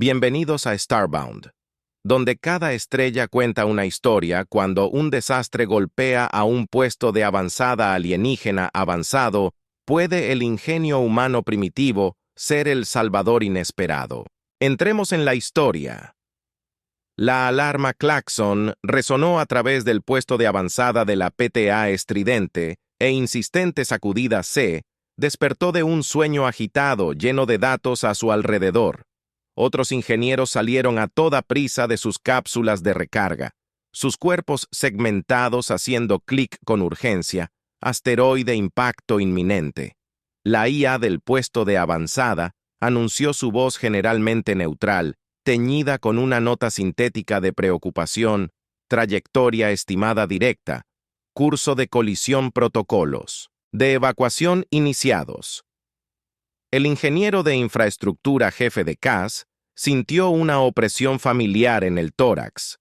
Bienvenidos a Starbound, donde cada estrella cuenta una historia cuando un desastre golpea a un puesto de avanzada alienígena avanzado, puede el ingenio humano primitivo ser el salvador inesperado. Entremos en la historia. La alarma claxon resonó a través del puesto de avanzada de la PTA estridente e insistente sacudida C despertó de un sueño agitado lleno de datos a su alrededor. Otros ingenieros salieron a toda prisa de sus cápsulas de recarga, sus cuerpos segmentados haciendo clic con urgencia, asteroide impacto inminente. La IA del puesto de avanzada anunció su voz generalmente neutral, teñida con una nota sintética de preocupación, trayectoria estimada directa, curso de colisión protocolos, de evacuación iniciados. El ingeniero de infraestructura jefe de CAS sintió una opresión familiar en el tórax.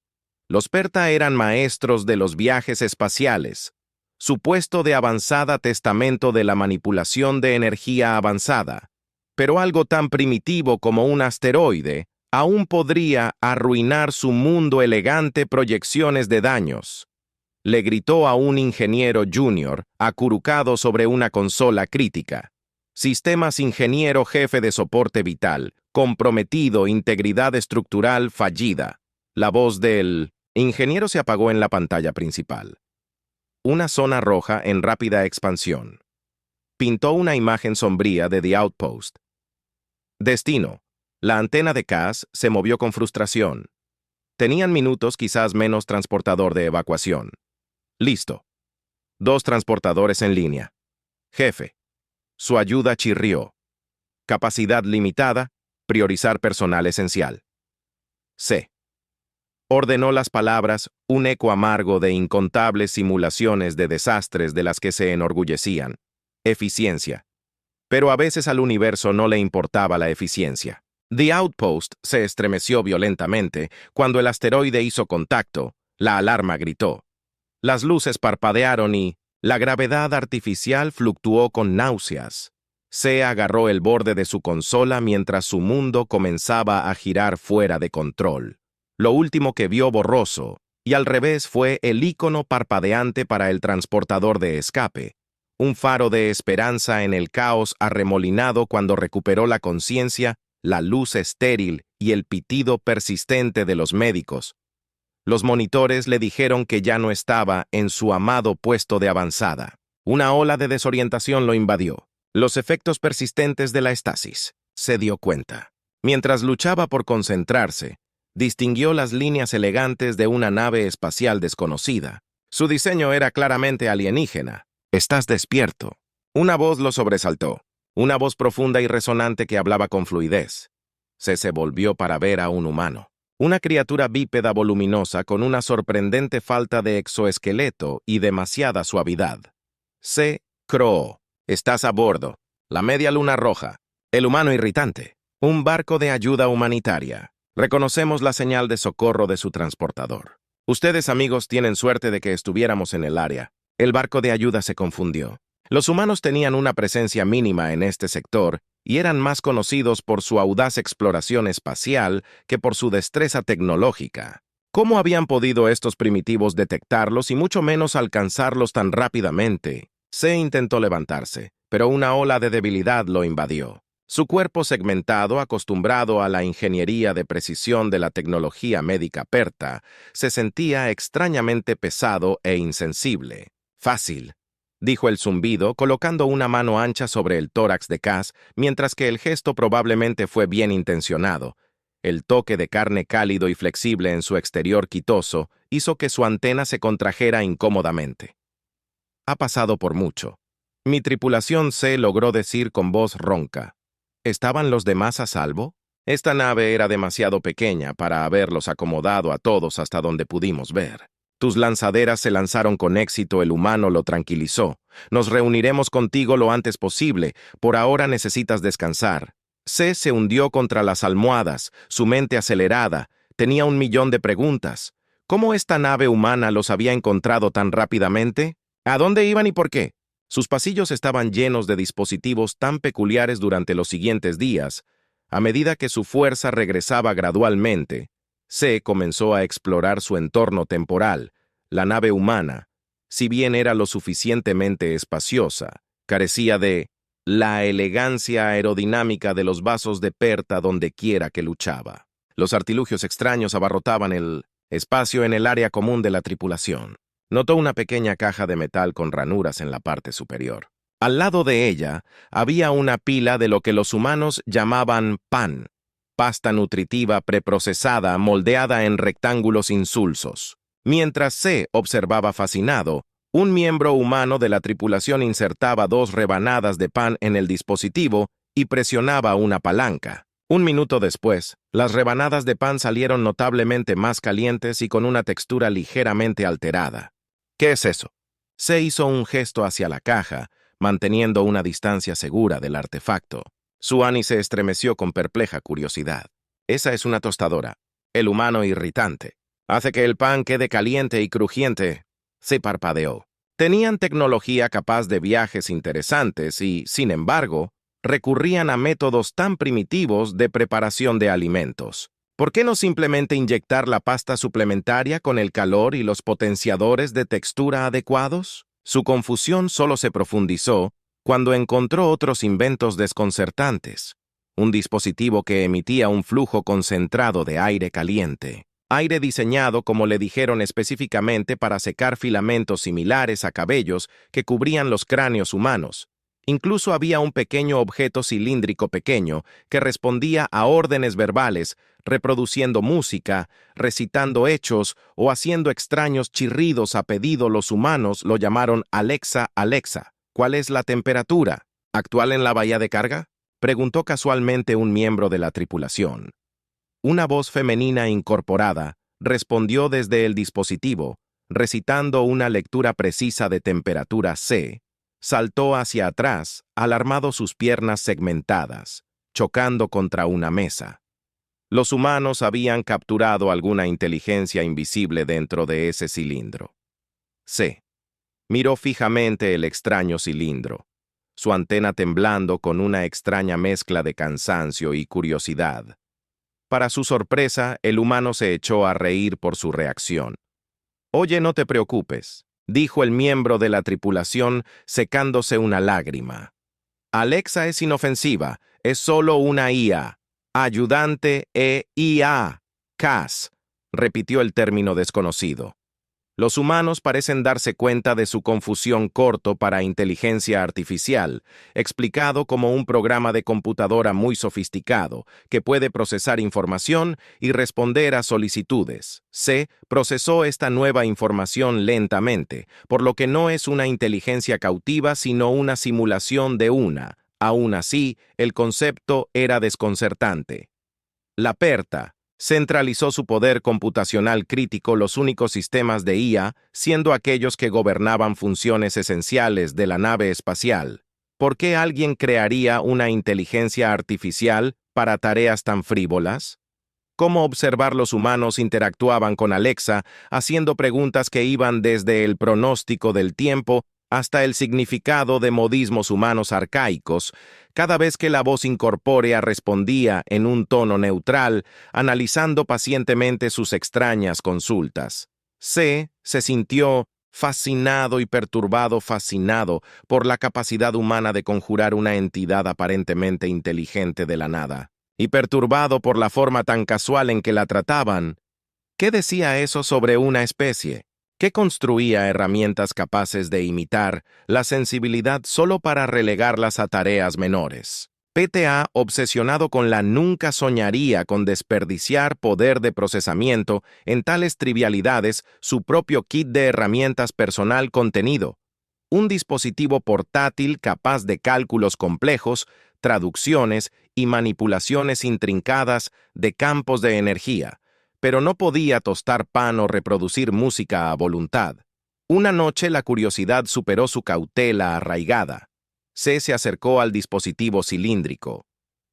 Los PERTA eran maestros de los viajes espaciales. Su puesto de avanzada testamento de la manipulación de energía avanzada. Pero algo tan primitivo como un asteroide aún podría arruinar su mundo elegante proyecciones de daños. Le gritó a un ingeniero junior acurrucado sobre una consola crítica. Sistemas ingeniero jefe de soporte vital, comprometido, integridad estructural fallida. La voz del ingeniero se apagó en la pantalla principal. Una zona roja en rápida expansión. Pintó una imagen sombría de The Outpost. Destino. La antena de CAS se movió con frustración. Tenían minutos, quizás menos transportador de evacuación. Listo. 2 transportadores en línea. Jefe. Su ayuda chirrió. Capacidad limitada, priorizar personal esencial. C. Ordenó las palabras, un eco amargo de incontables simulaciones de desastres de las que se enorgullecían. Eficiencia. Pero a veces al universo no le importaba la eficiencia. The Outpost se estremeció violentamente cuando el asteroide hizo contacto, la alarma gritó. Las luces parpadearon y la gravedad artificial fluctuó con náuseas. Se agarró el borde de su consola mientras su mundo comenzaba a girar fuera de control. Lo último que vio borroso, y al revés fue el icono parpadeante para el transportador de escape, un faro de esperanza en el caos arremolinado cuando recuperó la conciencia, la luz estéril y el pitido persistente de los médicos. Los monitores le dijeron que ya no estaba en su amado puesto de avanzada. Una ola de desorientación lo invadió. Los efectos persistentes de la estasis. Se dio cuenta. Mientras luchaba por concentrarse, distinguió las líneas elegantes de una nave espacial desconocida. Su diseño era claramente alienígena. «Estás despierto». Una voz lo sobresaltó. Una voz profunda y resonante que hablaba con fluidez. Se volvió para ver a un humano. Una criatura bípeda voluminosa con una sorprendente falta de exoesqueleto y demasiada suavidad. Se croó. Estás a bordo. La media luna roja. El humano irritante. Un barco de ayuda humanitaria. Reconocemos la señal de socorro de su transportador. Ustedes, amigos, tienen suerte de que estuviéramos en el área. El barco de ayuda se confundió. Los humanos tenían una presencia mínima en este sector y eran más conocidos por su audaz exploración espacial que por su destreza tecnológica. ¿Cómo habían podido estos primitivos detectarlos y mucho menos alcanzarlos tan rápidamente? Se intentó levantarse, pero una ola de debilidad lo invadió. Su cuerpo segmentado, acostumbrado a la ingeniería de precisión de la tecnología médica PERTA, se sentía extrañamente pesado e insensible. Fácil, dijo el zumbido, colocando una mano ancha sobre el tórax de CAS, mientras que el gesto probablemente fue bien intencionado. El toque de carne cálido y flexible en su exterior quitoso hizo que su antena se contrajera incómodamente. Ha pasado por mucho. Mi tripulación C logró decir con voz ronca. ¿Estaban los demás a salvo? Esta nave era demasiado pequeña para haberlos acomodado a todos hasta donde pudimos ver. Tus lanzaderas se lanzaron con éxito, el humano lo tranquilizó. Nos reuniremos contigo lo antes posible, por ahora necesitas descansar. C se hundió contra las almohadas, su mente acelerada, tenía 1.000.000 de preguntas. ¿Cómo esta nave humana los había encontrado tan rápidamente? ¿A dónde iban y por qué? Sus pasillos estaban llenos de dispositivos tan peculiares durante los siguientes días, A medida que su fuerza regresaba gradualmente, C comenzó a explorar su entorno temporal. La nave humana, si bien era lo suficientemente espaciosa, carecía de la elegancia aerodinámica de los vasos de Perta donde quiera que luchaba. Los artilugios extraños abarrotaban el espacio en el área común de la tripulación. Notó una pequeña caja de metal con ranuras en la parte superior. Al lado de ella había una pila de lo que los humanos llamaban pan, pasta nutritiva preprocesada moldeada en rectángulos insulsos. Mientras C observaba fascinado, un miembro humano de la tripulación insertaba 2 rebanadas de pan en el dispositivo y presionaba una palanca. Un minuto después, las rebanadas de pan salieron notablemente más calientes y con una textura ligeramente alterada. ¿Qué es eso? C hizo un gesto hacia la caja, manteniendo una distancia segura del artefacto. Suani se estremeció con perpleja curiosidad. Esa es una tostadora. El humano irritante. Hace que el pan quede caliente y crujiente. Se parpadeó. Tenían tecnología capaz de viajes interesantes y, sin embargo, recurrían a métodos tan primitivos de preparación de alimentos. ¿Por qué no simplemente inyectar la pasta suplementaria con el calor y los potenciadores de textura adecuados? Su confusión solo se profundizó cuando encontró otros inventos desconcertantes. Un dispositivo que emitía un flujo concentrado de aire caliente. Aire diseñado, como le dijeron, específicamente para secar filamentos similares a cabellos que cubrían los cráneos humanos. Incluso había un pequeño objeto cilíndrico pequeño que respondía a órdenes verbales, reproduciendo música, recitando hechos o haciendo extraños chirridos a pedido. Los humanos lo llamaron Alexa, Alexa. ¿Cuál es la temperatura actual en la bahía de carga? Preguntó casualmente un miembro de la tripulación. Una voz femenina incorporada respondió desde el dispositivo, recitando una lectura precisa de temperatura C. Saltó hacia atrás, alarmado, sus piernas segmentadas, chocando contra una mesa. Los humanos habían capturado alguna inteligencia invisible dentro de ese cilindro. C. Miró fijamente el extraño cilindro, su antena temblando con una extraña mezcla de cansancio y curiosidad. Para su sorpresa, el humano se echó a reír por su reacción. «Oye, no te preocupes», dijo el miembro de la tripulación, secándose una lágrima. «Alexa es inofensiva, es solo una IA. Ayudante IA. CAS», repitió el término desconocido. Los humanos parecen darse cuenta de su confusión corto para inteligencia artificial, explicado como un programa de computadora muy sofisticado que puede procesar información y responder a solicitudes. C procesó esta nueva información lentamente, por lo que no es una inteligencia cautiva sino una simulación de una. Aún así, el concepto era desconcertante. La PERTA centralizó su poder computacional crítico, los únicos sistemas de IA siendo aquellos que gobernaban funciones esenciales de la nave espacial. ¿Por qué alguien crearía una inteligencia artificial para tareas tan frívolas? ¿Cómo observar los humanos interactuaban con Alexa, haciendo preguntas que iban desde el pronóstico del tiempo hasta el significado de modismos humanos arcaicos? Cada vez que la voz incorpórea respondía en un tono neutral, analizando pacientemente sus extrañas consultas. C se sintió fascinado y perturbado, fascinado por la capacidad humana de conjurar una entidad aparentemente inteligente de la nada, y perturbado por la forma tan casual en que la trataban. ¿Qué decía eso sobre una especie que construía herramientas capaces de imitar la sensibilidad solo para relegarlas a tareas menores? PTA, obsesionado con la nunca soñaría con desperdiciar poder de procesamiento en tales trivialidades, su propio kit de herramientas personal contenido. Un dispositivo portátil capaz de cálculos complejos, traducciones y manipulaciones intrincadas de campos de energía. Pero no podía tostar pan o reproducir música a voluntad. Una noche la curiosidad superó su cautela arraigada. C se acercó al dispositivo cilíndrico.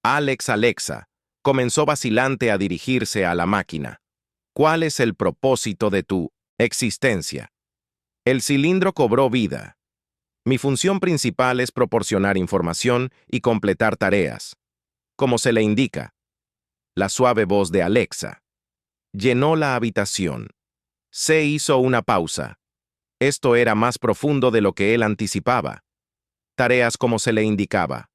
Alexa, comenzó vacilante a dirigirse a la máquina. ¿Cuál es el propósito de tu existencia? El cilindro cobró vida. Mi función principal es proporcionar información y completar tareas. como se le indica. La suave voz de Alexa llenó la habitación. Se hizo una pausa. Esto era más profundo de lo que él anticipaba. Tareas como se le indicaba.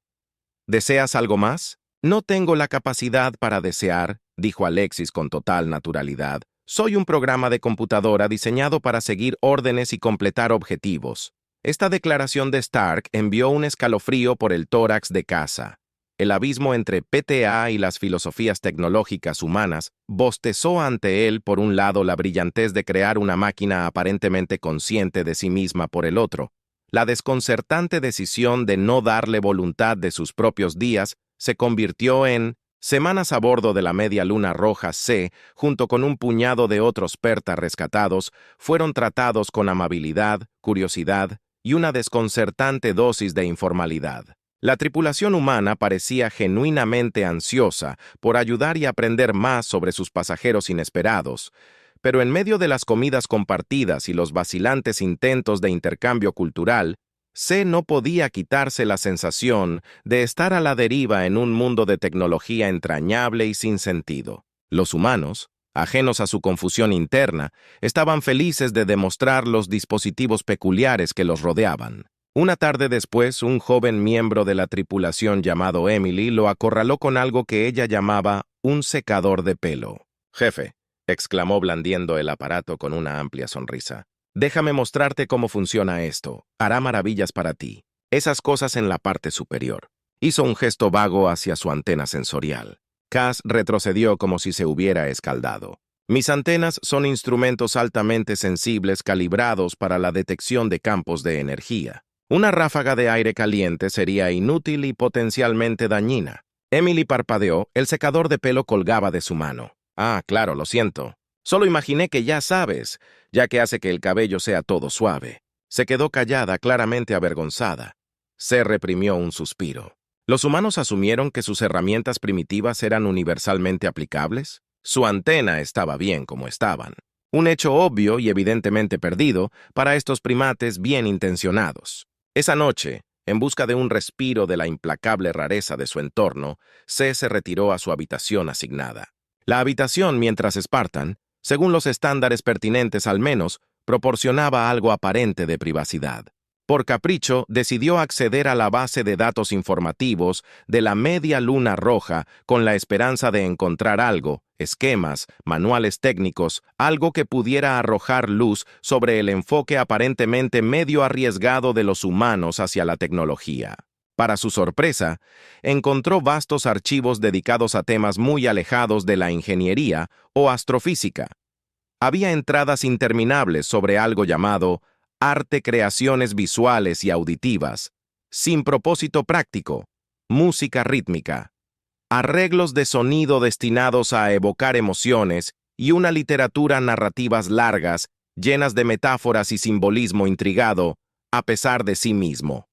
¿Deseas algo más? No tengo la capacidad para desear, dijo Alexis con total naturalidad. Soy un programa de computadora diseñado para seguir órdenes y completar objetivos. Esta declaración de Stark envió un escalofrío por el tórax de Casa. El abismo entre PTA y las filosofías tecnológicas humanas bostezó ante él por un lado la brillantez de crear una máquina aparentemente consciente de sí misma por el otro. La desconcertante decisión de no darle voluntad de sus propios días se convirtió en semanas a bordo de la Media Luna Roja C, junto con un puñado de otros PERTA rescatados, fueron tratados con amabilidad, curiosidad y una desconcertante dosis de informalidad. La tripulación humana parecía genuinamente ansiosa por ayudar y aprender más sobre sus pasajeros inesperados, pero en medio de las comidas compartidas y los vacilantes intentos de intercambio cultural, C no podía quitarse la sensación de estar a la deriva en un mundo de tecnología entrañable y sin sentido. Los humanos, ajenos a su confusión interna, estaban felices de demostrar los dispositivos peculiares que los rodeaban. Una tarde después, un joven miembro de la tripulación llamado Emily lo acorraló con algo que ella llamaba un secador de pelo. «Jefe», exclamó blandiendo el aparato con una amplia sonrisa. «Déjame mostrarte cómo funciona esto. Hará maravillas para ti. Esas cosas en la parte superior». Hizo un gesto vago hacia su antena sensorial. Cass retrocedió como si se hubiera escaldado. «Mis antenas son instrumentos altamente sensibles calibrados para la detección de campos de energía. Una ráfaga de aire caliente sería inútil y potencialmente dañina». Emily parpadeó, el secador de pelo colgaba de su mano. «Ah, claro, lo siento. Solo imaginé que ya sabes, ya que hace que el cabello sea todo suave». Se quedó callada, claramente avergonzada. Se reprimió un suspiro. ¿Los humanos asumieron que sus herramientas primitivas eran universalmente aplicables? Su antena estaba bien como estaban. Un hecho obvio y evidentemente perdido para estos primates bien intencionados. Esa noche, en busca de un respiro de la implacable rareza de su entorno, C se retiró a su habitación asignada. La habitación, mientras Spartan, según los estándares pertinentes al menos, proporcionaba algo aparente de privacidad. Por capricho, decidió acceder a la base de datos informativos de la Media Luna Roja con la esperanza de encontrar algo, esquemas, manuales técnicos, algo que pudiera arrojar luz sobre el enfoque aparentemente medio arriesgado de los humanos hacia la tecnología. Para su sorpresa, encontró vastos archivos dedicados a temas muy alejados de la ingeniería o astrofísica. Había entradas interminables sobre algo llamado arte, creaciones visuales y auditivas, sin propósito práctico, música rítmica, arreglos de sonido destinados a evocar emociones y una literatura narrativas largas, llenas de metáforas y simbolismo intrigado, a pesar de sí mismo.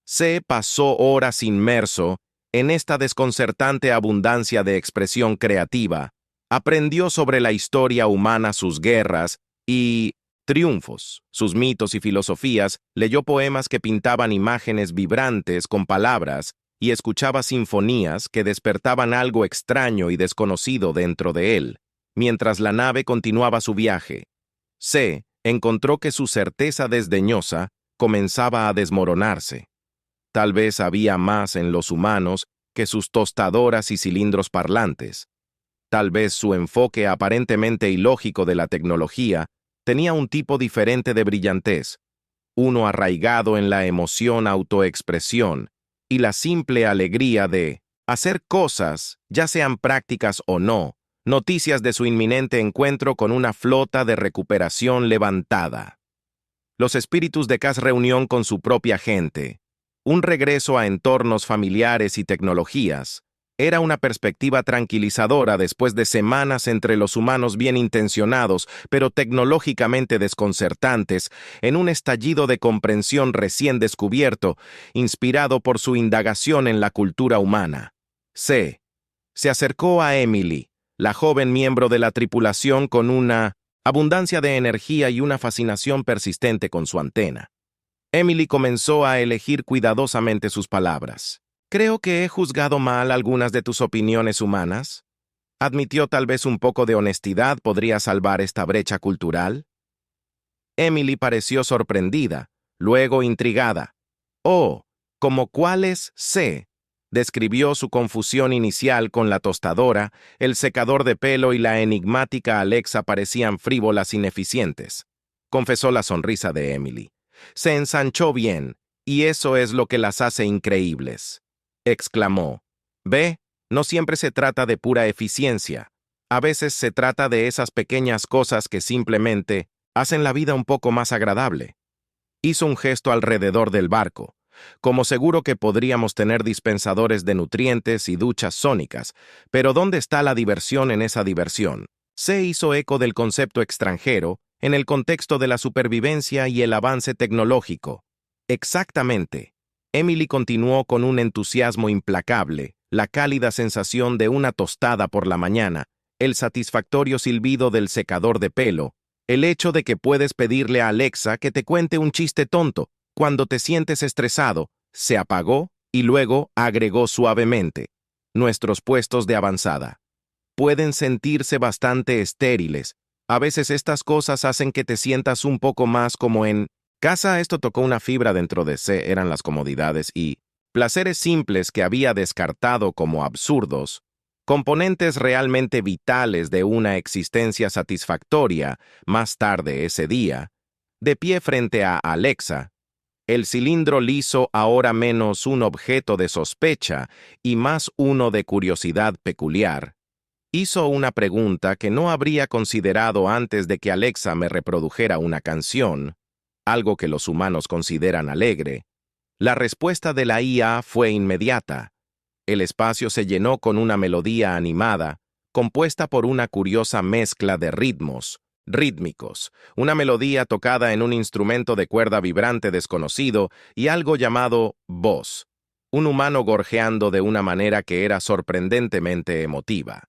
Se pasó horas inmerso en esta desconcertante abundancia de expresión creativa, aprendió sobre la historia humana, sus guerras y triunfos, sus mitos y filosofías, leyó poemas que pintaban imágenes vibrantes con palabras y escuchaba sinfonías que despertaban algo extraño y desconocido dentro de él. Mientras la nave continuaba su viaje, C encontró que su certeza desdeñosa comenzaba a desmoronarse. Tal vez había más en los humanos que sus tostadoras y cilindros parlantes. Tal vez su enfoque aparentemente ilógico de la tecnología tenía un tipo diferente de brillantez, uno arraigado en la emoción autoexpresión y la simple alegría de hacer cosas, ya sean prácticas o no, noticias de su inminente encuentro con una flota de recuperación levantada. Los espíritus de Cass reunión con su propia gente, un regreso a entornos familiares y tecnologías, era una perspectiva tranquilizadora después de semanas entre los humanos bien intencionados, pero tecnológicamente desconcertantes, en un estallido de comprensión recién descubierto, inspirado por su indagación en la cultura humana. C se acercó a Emily, la joven miembro de la tripulación con una abundancia de energía y una fascinación persistente con su antena. Emily comenzó a elegir cuidadosamente sus palabras. Creo que he juzgado mal algunas de tus opiniones humanas. Admitió tal vez un poco de honestidad podría salvar esta brecha cultural. Emily pareció sorprendida, luego intrigada. Oh, ¿como cuáles sé? Describió su confusión inicial con la tostadora, el secador de pelo y la enigmática Alexa parecían frívolas ineficientes. Confesó la sonrisa de Emily. Se ensanchó bien, y eso es lo que las hace increíbles. Exclamó. Ve, no siempre se trata de pura eficiencia. A veces se trata de esas pequeñas cosas que simplemente hacen la vida un poco más agradable. Hizo un gesto alrededor del barco. Como seguro que podríamos tener dispensadores de nutrientes y duchas sónicas, pero ¿dónde está la diversión en esa diversión? Se hizo eco del concepto extranjero en el contexto de la supervivencia y el avance tecnológico. Exactamente. Emily continuó con un entusiasmo implacable, la cálida sensación de una tostada por la mañana, el satisfactorio silbido del secador de pelo, el hecho de que puedes pedirle a Alexa que te cuente un chiste tonto cuando te sientes estresado, se apagó y luego agregó suavemente. Nuestros puestos de avanzada pueden sentirse bastante estériles. A veces estas cosas hacen que te sientas un poco más como en casa. Esto tocó una fibra dentro de C, eran las comodidades y placeres simples que había descartado como absurdos, componentes realmente vitales de una existencia satisfactoria. Más tarde ese día, de pie frente a Alexa, el cilindro liso ahora menos un objeto de sospecha y más uno de curiosidad peculiar, hizo una pregunta que no habría considerado antes de que Alexa me reprodujera una canción, algo que los humanos consideran alegre. La respuesta de la IA fue inmediata. El espacio se llenó con una melodía animada, compuesta por una curiosa mezcla de ritmos rítmicos, una melodía tocada en un instrumento de cuerda vibrante desconocido y algo llamado voz, un humano gorjeando de una manera que era sorprendentemente emotiva.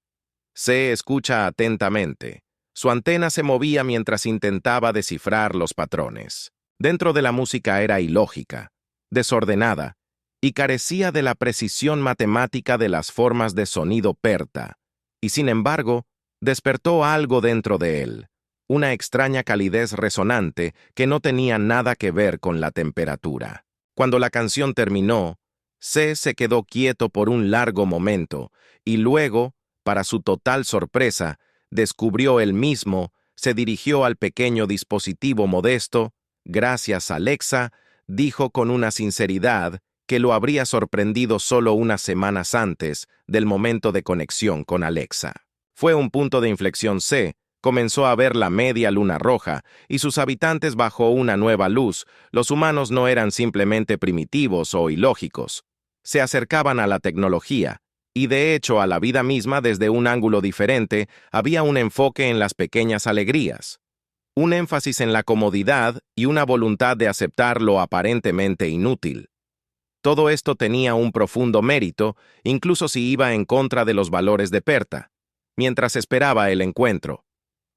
Se escucha atentamente. Su antena se movía mientras intentaba descifrar los patrones. Dentro de la música era ilógica, desordenada, y carecía de la precisión matemática de las formas de sonido perta, y sin embargo, despertó algo dentro de él, una extraña calidez resonante que no tenía nada que ver con la temperatura. Cuando la canción terminó, C se quedó quieto por un largo momento, y luego, para su total sorpresa, descubrió él mismo, se dirigió al pequeño dispositivo modesto. Gracias, Alexa, dijo con una sinceridad que lo habría sorprendido solo unas semanas antes del momento de conexión con Alexa. Fue un punto de inflexión. C comenzó a ver la media luna roja y sus habitantes bajo una nueva luz. Los humanos no eran simplemente primitivos o ilógicos. Se acercaban a la tecnología, y de hecho a la vida misma desde un ángulo diferente. Había un enfoque en las pequeñas alegrías, un énfasis en la comodidad y una voluntad de aceptar lo aparentemente inútil. Todo esto tenía un profundo mérito, incluso si iba en contra de los valores de Perta. Mientras esperaba el encuentro,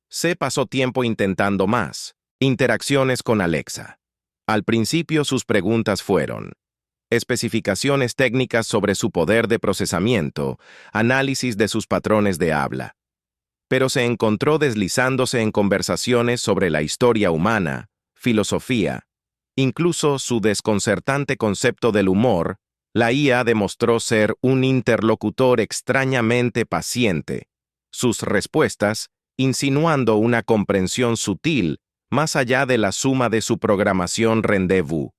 C pasó tiempo intentando más interacciones con Alexa. Al principio sus preguntas fueron especificaciones técnicas sobre su poder de procesamiento, análisis de sus patrones de habla. Pero se encontró deslizándose en conversaciones sobre la historia humana, filosofía, incluso su desconcertante concepto del humor. La IA demostró ser un interlocutor extrañamente paciente. Sus respuestas, insinuando una comprensión sutil, más allá de la suma de su programación rendezvous.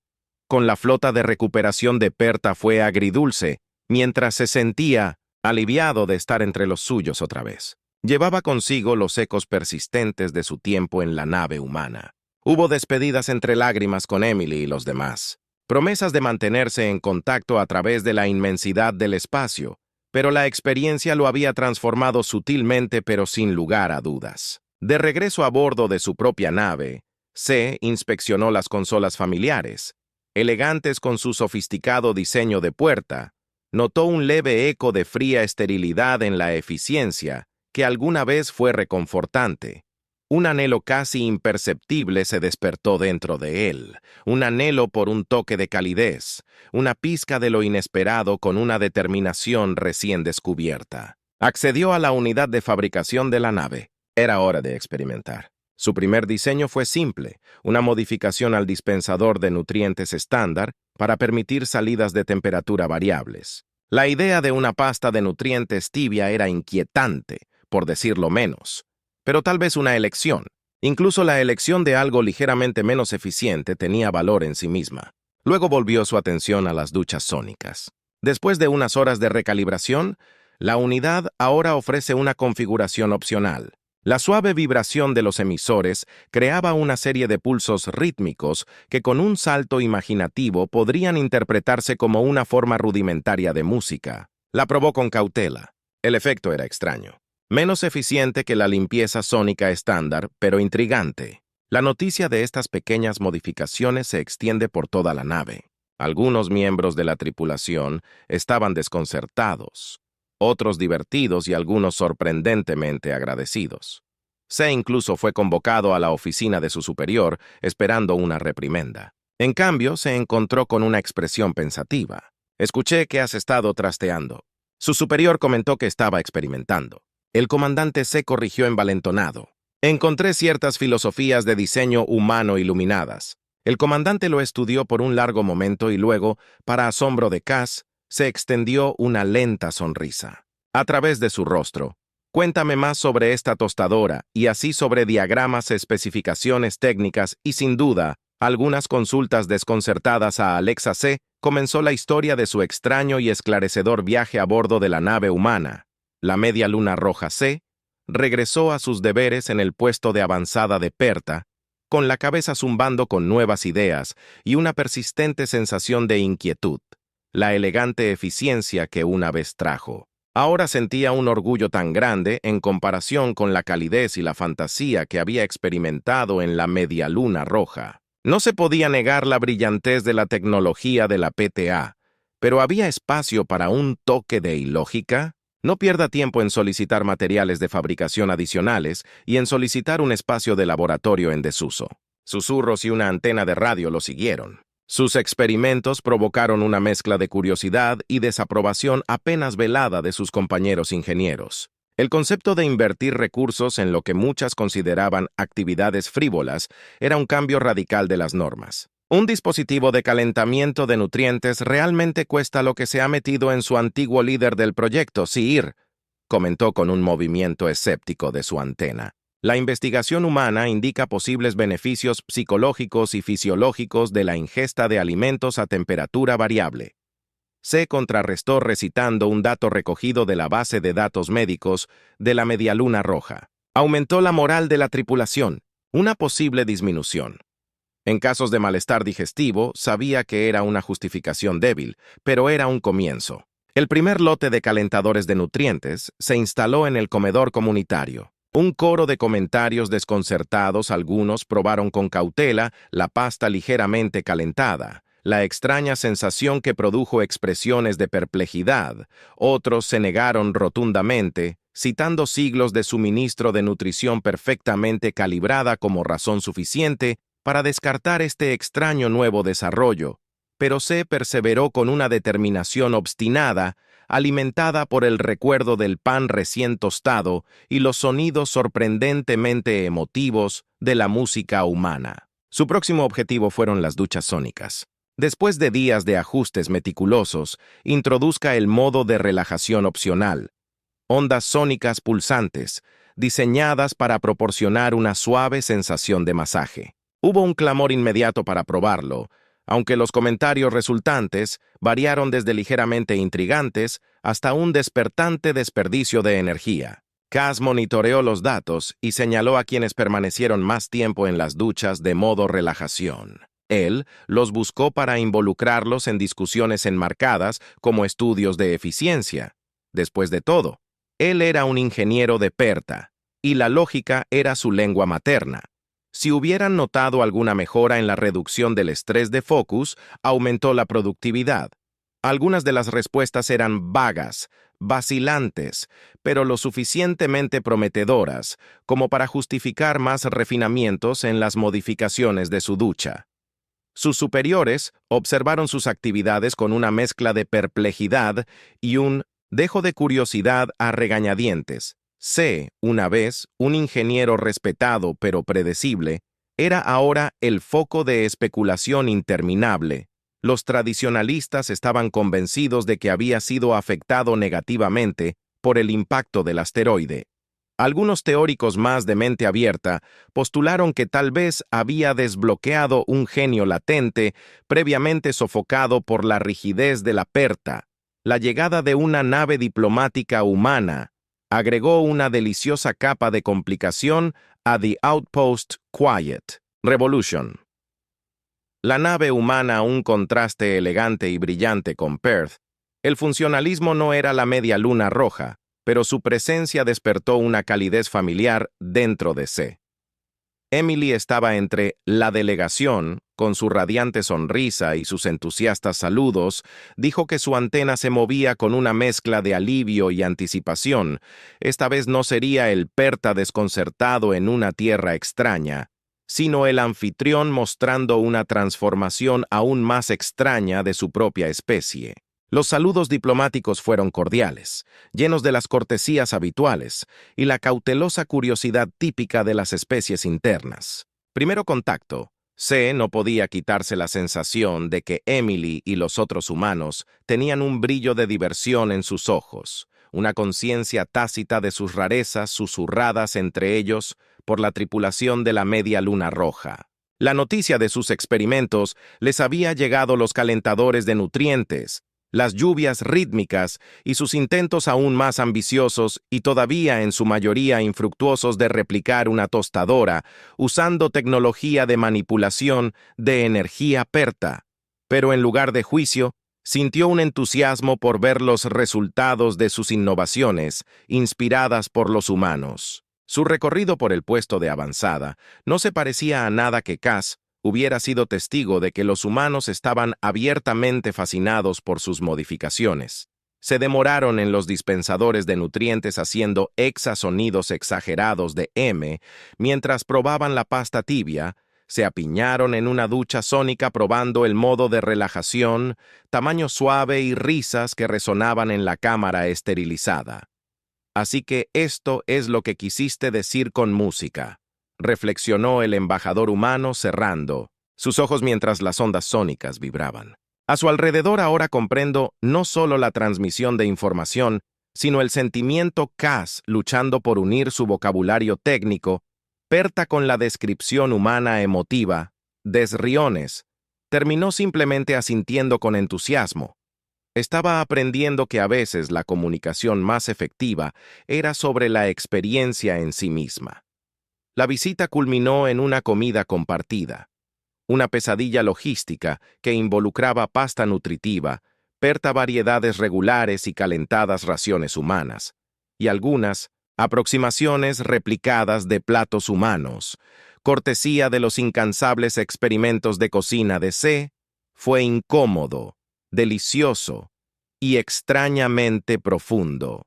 Con la flota de recuperación de Perta fue agridulce, mientras se sentía aliviado de estar entre los suyos otra vez. Llevaba consigo los ecos persistentes de su tiempo en la nave humana. Hubo despedidas entre lágrimas con Emily y los demás, promesas de mantenerse en contacto a través de la inmensidad del espacio, pero la experiencia lo había transformado sutilmente pero sin lugar a dudas. De regreso a bordo de su propia nave, C inspeccionó las consolas familiares, elegantes con su sofisticado diseño de puerta. Notó un leve eco de fría esterilidad en la eficiencia, que alguna vez fue reconfortante. Un anhelo casi imperceptible se despertó dentro de él, un anhelo por un toque de calidez, una pizca de lo inesperado con una determinación recién descubierta. Accedió a la unidad de fabricación de la nave. Era hora de experimentar. Su primer diseño fue simple, una modificación al dispensador de nutrientes estándar para permitir salidas de temperatura variables. La idea de una pasta de nutrientes tibia era inquietante, por decirlo menos, pero tal vez una elección. Incluso la elección de algo ligeramente menos eficiente tenía valor en sí misma. Luego volvió su atención a las duchas sónicas. Después de unas horas de recalibración, la unidad ahora ofrece una configuración opcional. La suave vibración de los emisores creaba una serie de pulsos rítmicos que con un salto imaginativo podrían interpretarse como una forma rudimentaria de música. La probó con cautela. El efecto era extraño. Menos eficiente que la limpieza sónica estándar, pero intrigante. La noticia de estas pequeñas modificaciones se extiende por toda la nave. Algunos miembros de la tripulación estaban desconcertados, otros divertidos y algunos sorprendentemente agradecidos. C incluso fue convocado a la oficina de su superior, esperando una reprimenda. En cambio, se encontró con una expresión pensativa. «Escuché que has estado trasteando». Su superior comentó que estaba experimentando. El comandante C corrigió envalentonado. «Encontré ciertas filosofías de diseño humano iluminadas». El comandante lo estudió por un largo momento y luego, para asombro de Cass, se extendió una lenta sonrisa. A través de su rostro, «Cuéntame más sobre esta tostadora y así sobre diagramas, especificaciones técnicas y, sin duda, algunas consultas desconcertadas a Alexa C. Comenzó la historia de su extraño y esclarecedor viaje a bordo de la nave humana. La Media Luna Roja C. regresó a sus deberes en el puesto de avanzada de Perta, con la cabeza zumbando con nuevas ideas y una persistente sensación de inquietud. La elegante eficiencia que una vez trajo. Ahora sentía un orgullo tan grande en comparación con la calidez y la fantasía que había experimentado en la Media Luna Roja. No se podía negar la brillantez de la tecnología de la PTA, pero ¿había espacio para un toque de ilógica? No pierda tiempo en solicitar materiales de fabricación adicionales y en solicitar un espacio de laboratorio en desuso. Susurros y una antena de radio lo siguieron. Sus experimentos provocaron una mezcla de curiosidad y desaprobación apenas velada de sus compañeros ingenieros. El concepto de invertir recursos en lo que muchas consideraban actividades frívolas era un cambio radical de las normas. Un dispositivo de calentamiento de nutrientes realmente cuesta lo que se ha metido en su antiguo líder del proyecto, Sir, comentó con un movimiento escéptico de su antena. La investigación humana indica posibles beneficios psicológicos y fisiológicos de la ingesta de alimentos a temperatura variable. Se contrarrestó recitando un dato recogido de la base de datos médicos de la Media Luna Roja. Aumentó la moral de la tripulación, una posible disminución. En casos de malestar digestivo, sabía que era una justificación débil, pero era un comienzo. El primer lote de calentadores de nutrientes se instaló en el comedor comunitario. Un coro de comentarios desconcertados, algunos probaron con cautela la pasta ligeramente calentada, la extraña sensación que produjo expresiones de perplejidad. Otros se negaron rotundamente, citando siglos de suministro de nutrición perfectamente calibrada como razón suficiente para descartar este extraño nuevo desarrollo, pero C perseveró con una determinación obstinada, alimentada por el recuerdo del pan recién tostado y los sonidos sorprendentemente emotivos de la música humana. Su próximo objetivo fueron las duchas sónicas. Después de días de ajustes meticulosos, introduzca el modo de relajación opcional. Ondas sónicas pulsantes, diseñadas para proporcionar una suave sensación de masaje. Hubo un clamor inmediato para probarlo, aunque los comentarios resultantes variaron desde ligeramente intrigantes hasta un despertante desperdicio de energía. Cass monitoreó los datos y señaló a quienes permanecieron más tiempo en las duchas de modo relajación. Él los buscó para involucrarlos en discusiones enmarcadas como estudios de eficiencia. Después de todo, él era un ingeniero de Perta, y la lógica era su lengua materna. Si hubieran notado alguna mejora en la reducción del estrés de Focus, aumentó la productividad. Algunas de las respuestas eran vagas, vacilantes, pero lo suficientemente prometedoras como para justificar más refinamientos en las modificaciones de su ducha. Sus superiores observaron sus actividades con una mezcla de perplejidad y un dejo de curiosidad a regañadientes. C, una vez, un ingeniero respetado pero predecible, era ahora el foco de especulación interminable. Los tradicionalistas estaban convencidos de que había sido afectado negativamente por el impacto del asteroide. Algunos teóricos más de mente abierta postularon que tal vez había desbloqueado un genio latente previamente sofocado por la rigidez de la PERTA. La llegada de una nave diplomática humana agregó una deliciosa capa de complicación a The Outpost Quiet Revolution. La nave humana, un contraste elegante y brillante con Perth. El funcionalismo no era la media luna roja, pero su presencia despertó una calidez familiar dentro de C. Emily estaba entre la delegación, con su radiante sonrisa y sus entusiastas saludos, dijo que su antena se movía con una mezcla de alivio y anticipación. Esta vez no sería el Perta desconcertado en una tierra extraña, sino el anfitrión mostrando una transformación aún más extraña de su propia especie. Los saludos diplomáticos fueron cordiales, llenos de las cortesías habituales y la cautelosa curiosidad típica de las especies internas. Primero contacto. C no podía quitarse la sensación de que Emily y los otros humanos tenían un brillo de diversión en sus ojos, una conciencia tácita de sus rarezas susurradas entre ellos por la tripulación de la media luna roja. La noticia de sus experimentos les había llegado los calentadores de nutrientes, las lluvias rítmicas y sus intentos aún más ambiciosos y todavía en su mayoría infructuosos de replicar una tostadora usando tecnología de manipulación de energía PERTA. Pero en lugar de juicio, sintió un entusiasmo por ver los resultados de sus innovaciones, inspiradas por los humanos. Su recorrido por el puesto de avanzada no se parecía a nada que Cass hubiera sido testigo de que los humanos estaban abiertamente fascinados por sus modificaciones. Se demoraron en los dispensadores de nutrientes haciendo sonidos exagerados de M mientras probaban la pasta tibia, se apiñaron en una ducha sónica probando el modo de relajación, tamaño suave y risas que resonaban en la cámara esterilizada. Así que esto es lo que quisiste decir con música, reflexionó el embajador humano cerrando sus ojos mientras las ondas sónicas vibraban. A su alrededor ahora comprendo no solo la transmisión de información, sino el sentimiento Cass luchando por unir su vocabulario técnico, Perta con la descripción humana emotiva, Desriones, terminó simplemente asintiendo con entusiasmo. Estaba aprendiendo que a veces la comunicación más efectiva era sobre la experiencia en sí misma. La visita culminó en una comida compartida, una pesadilla logística que involucraba pasta nutritiva, Perta variedades regulares y calentadas raciones humanas, y algunas aproximaciones replicadas de platos humanos. Cortesía de los incansables experimentos de cocina de C, fue incómodo, delicioso y extrañamente profundo.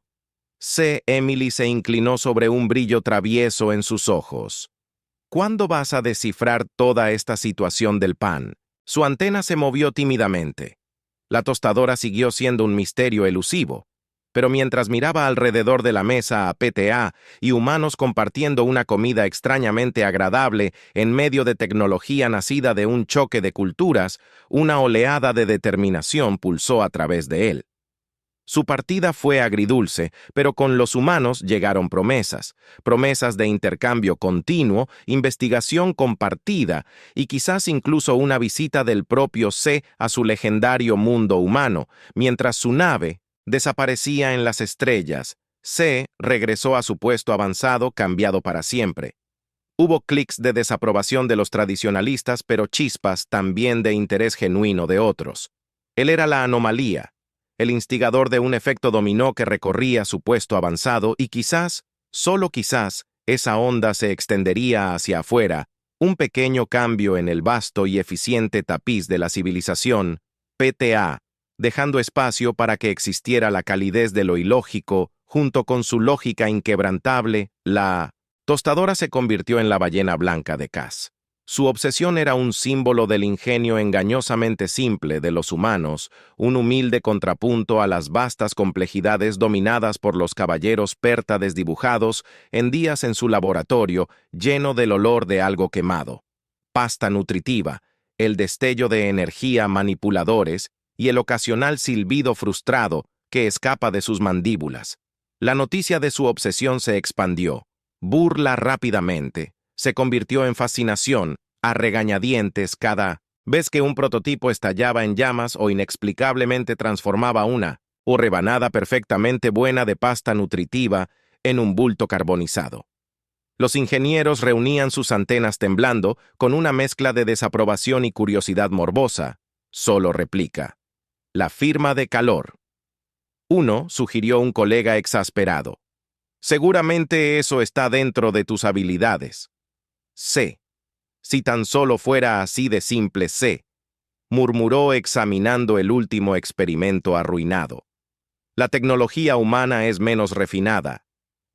Emily se inclinó sobre un brillo travieso en sus ojos. ¿Cuándo vas a descifrar toda esta situación del pan? Su antena se movió tímidamente. La tostadora siguió siendo un misterio elusivo, pero mientras miraba alrededor de la mesa a PTA y humanos compartiendo una comida extrañamente agradable en medio de tecnología nacida de un choque de culturas, una oleada de determinación pulsó a través de él. Su partida fue agridulce, pero con los humanos llegaron promesas de intercambio continuo, investigación compartida y quizás incluso una visita del propio C a su legendario mundo humano. Mientras su nave desaparecía en las estrellas, C regresó a su puesto avanzado cambiado para siempre. Hubo clics de desaprobación de los tradicionalistas, pero chispas también de interés genuino de otros. Él era la anomalía, el instigador de un efecto dominó que recorría su puesto avanzado y quizás, solo quizás, esa onda se extendería hacia afuera, un pequeño cambio en el vasto y eficiente tapiz de la civilización, PTA, dejando espacio para que existiera la calidez de lo ilógico, junto con su lógica inquebrantable. La tostadora se convirtió en la ballena blanca de Cass. Su obsesión era un símbolo del ingenio engañosamente simple de los humanos, un humilde contrapunto a las vastas complejidades dominadas por los caballeros perta desdibujados en días en su laboratorio, lleno del olor de algo quemado. Pasta nutritiva, el destello de energía manipuladores y el ocasional silbido frustrado que escapa de sus mandíbulas. La noticia de su obsesión se expandió. Burla rápidamente. Se convirtió en fascinación, a regañadientes cada vez que un prototipo estallaba en llamas o inexplicablemente transformaba una o rebanada perfectamente buena de pasta nutritiva en un bulto carbonizado. Los ingenieros reunían sus antenas temblando con una mezcla de desaprobación y curiosidad morbosa. Solo replica. La firma de calor. Uno, sugirió un colega exasperado. Seguramente eso está dentro de tus habilidades. C. Si tan solo fuera así de simple, C. Murmuró examinando el último experimento arruinado. La tecnología humana es menos refinada.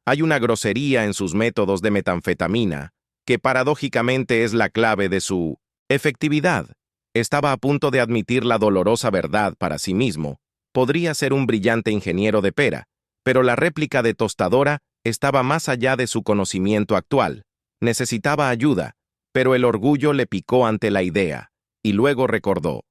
Hay una grosería en sus métodos de metanfetamina, que paradójicamente es la clave de su efectividad. Estaba a punto de admitir la dolorosa verdad para sí mismo. Podría ser un brillante ingeniero de pera, pero la réplica de tostadora estaba más allá de su conocimiento actual. Necesitaba ayuda, pero el orgullo le picó ante la idea, y luego recordó.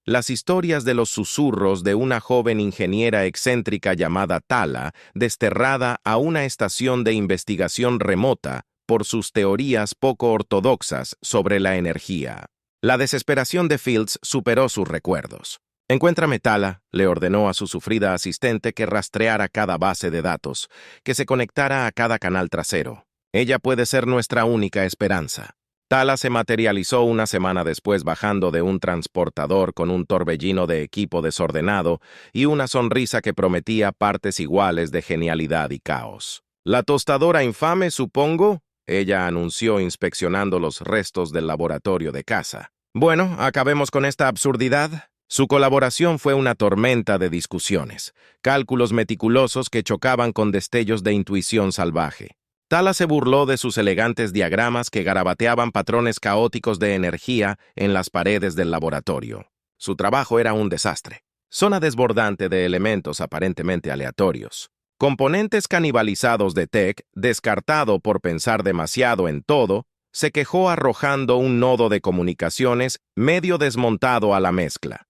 Las historias de los susurros de una joven ingeniera excéntrica llamada Tala, desterrada a una estación de investigación remota por sus teorías poco ortodoxas sobre la energía. La desesperación de Fields superó sus recuerdos. «Encuéntrame Tala», le ordenó a su sufrida asistente que rastreara cada base de datos, que se conectara a cada canal trasero. Ella puede ser nuestra única esperanza. Tala se materializó una semana después bajando de un transportador con un torbellino de equipo desordenado y una sonrisa que prometía partes iguales de genialidad y caos. «¿La tostadora infame, supongo?», ella anunció inspeccionando los restos del laboratorio de casa. «Bueno, acabemos con esta absurdidad». Su colaboración fue una tormenta de discusiones, cálculos meticulosos que chocaban con destellos de intuición salvaje. Tala se burló de sus elegantes diagramas que garabateaban patrones caóticos de energía en las paredes del laboratorio. Su trabajo era un desastre. Zona desbordante de elementos aparentemente aleatorios. Componentes canibalizados de Tech, descartado por pensar demasiado en todo, se quejó arrojando un nodo de comunicaciones medio desmontado a la mezcla.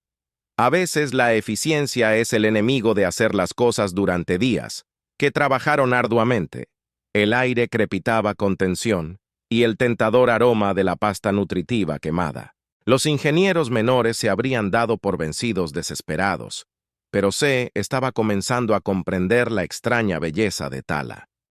A veces la eficiencia es el enemigo de hacer las cosas durante días, que trabajaron arduamente. El aire crepitaba con tensión y el tentador aroma de la pasta nutritiva quemada. Los ingenieros menores se habrían dado por vencidos desesperados, pero C estaba comenzando a comprender la extraña belleza de Tala.